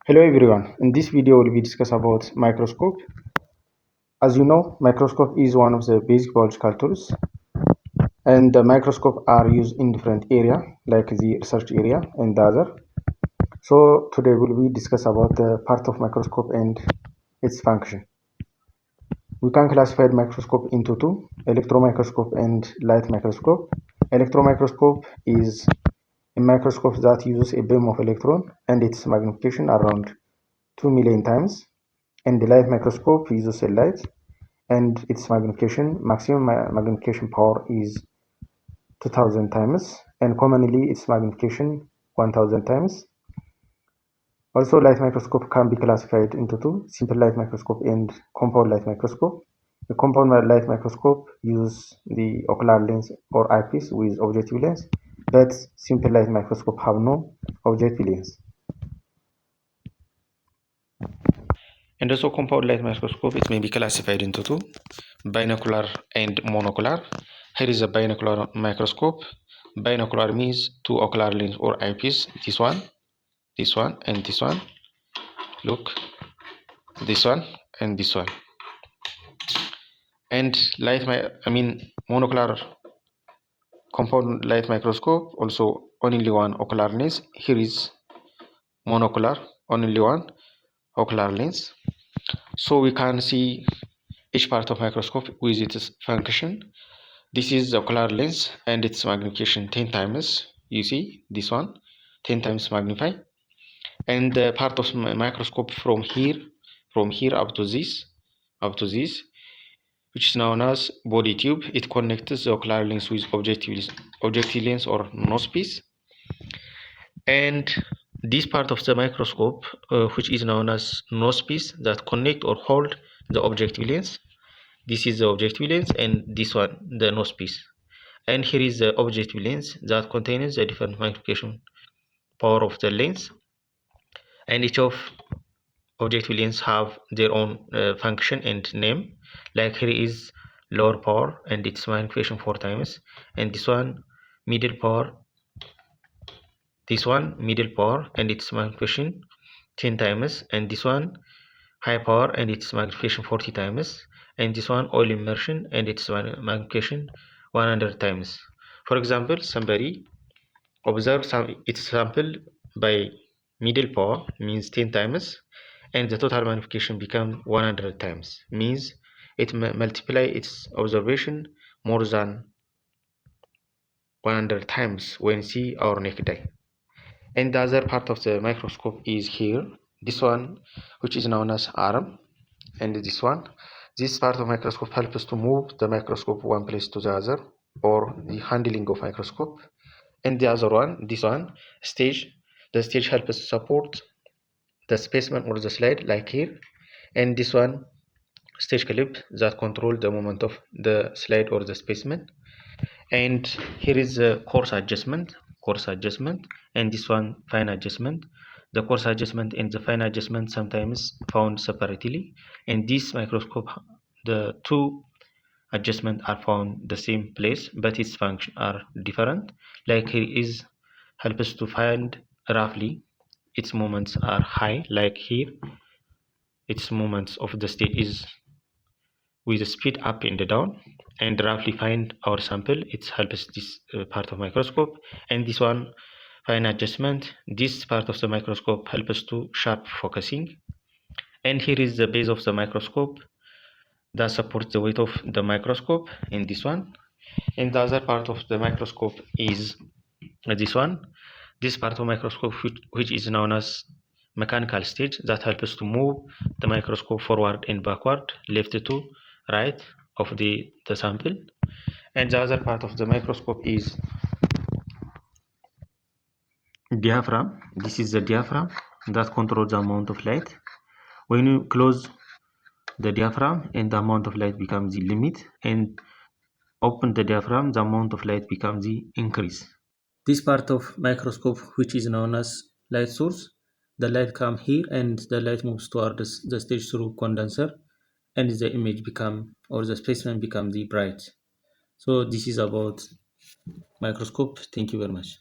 Hello everyone. In this video, we'll be discuss about microscope. As you know, microscope is one of the basic biological tools, and the microscope are used in different area, like the research area and the other. So today we'll be discuss about the part of microscope and its function. We can classify microscope into two: electron microscope and light microscope. Electron microscope is a microscope that uses a beam of electron and its magnification around 2 million times, and the light microscope uses a light and its maximum magnification power is 2000 times, and commonly its magnification 1000 times. Also, light microscope can be classified into two: simple light microscope and compound light microscope. The compound light microscope uses the ocular lens or eyepiece with objective lens, but simple light microscope have no objective lens. And also compound light microscope, it may be classified into two: binocular and monocular. Here is a binocular microscope. Binocular means two ocular lens or eyepiece. This one, and this one. Look, this one and this one. And monocular compound light microscope also only one ocular lens. Here is monocular, only one ocular lens. So we can see each part of microscope with its function. This is the ocular lens and its magnification 10 times. You see this one 10 times magnify, and the part of microscope from here up to this, which is known as body tube. It connects the ocular lens with objective lens or nose piece, and this part of the microscope, which is known as nose piece, that connect or hold the objective lens. This is the objective lens, and this one the nose piece. And here is the objective lens that contains the different magnification power of the lens, and each of objective lens have their own function and name. Like here is lower power and its magnification 4 times, and this one middle power, and its magnification 10 times, and this one high power and its magnification 40 times, and this one oil immersion and its magnification 100 times. For example, somebody observe its sample by middle power, means 10 times, and the total magnification become 100 times, means it multiply its observation more than 100 times when see our naked eye. And the other part of the microscope is here, this one, which is known as arm, and this part of microscope helps us to move the microscope one place to the other, or the handling of microscope. And the other one, this one, stage. The stage helps us support the specimen or the slide, like here. And this one, stage clip, that control the movement of the slide or the specimen. And here is the coarse adjustment, and this one fine adjustment. The coarse adjustment and the fine adjustment sometimes found separately. In this microscope, the two adjustments are found the same place, but its function are different. Like here is helps to find roughly its moments are high, like here its moments of the state is with the speed up and down, and roughly find our sample. It helps this part of microscope. And this one fine adjustment, this part of the microscope helps to sharp focusing. And here is the base of the microscope that supports the weight of the microscope in this one. And the other part of the microscope is this one, this part of microscope, which is known as mechanical stage, that helps to move the microscope forward and backward, left to right of the sample. And the other part of the microscope is diaphragm. This is the diaphragm that controls the amount of light. When you close the diaphragm, and the amount of light becomes the limit, and open the diaphragm, the amount of light becomes the increase. This part of microscope, which is known as light source, the light comes here and the light moves towards the stage through condenser, and the image become, or the specimen become the bright. So this is about microscope. Thank you very much.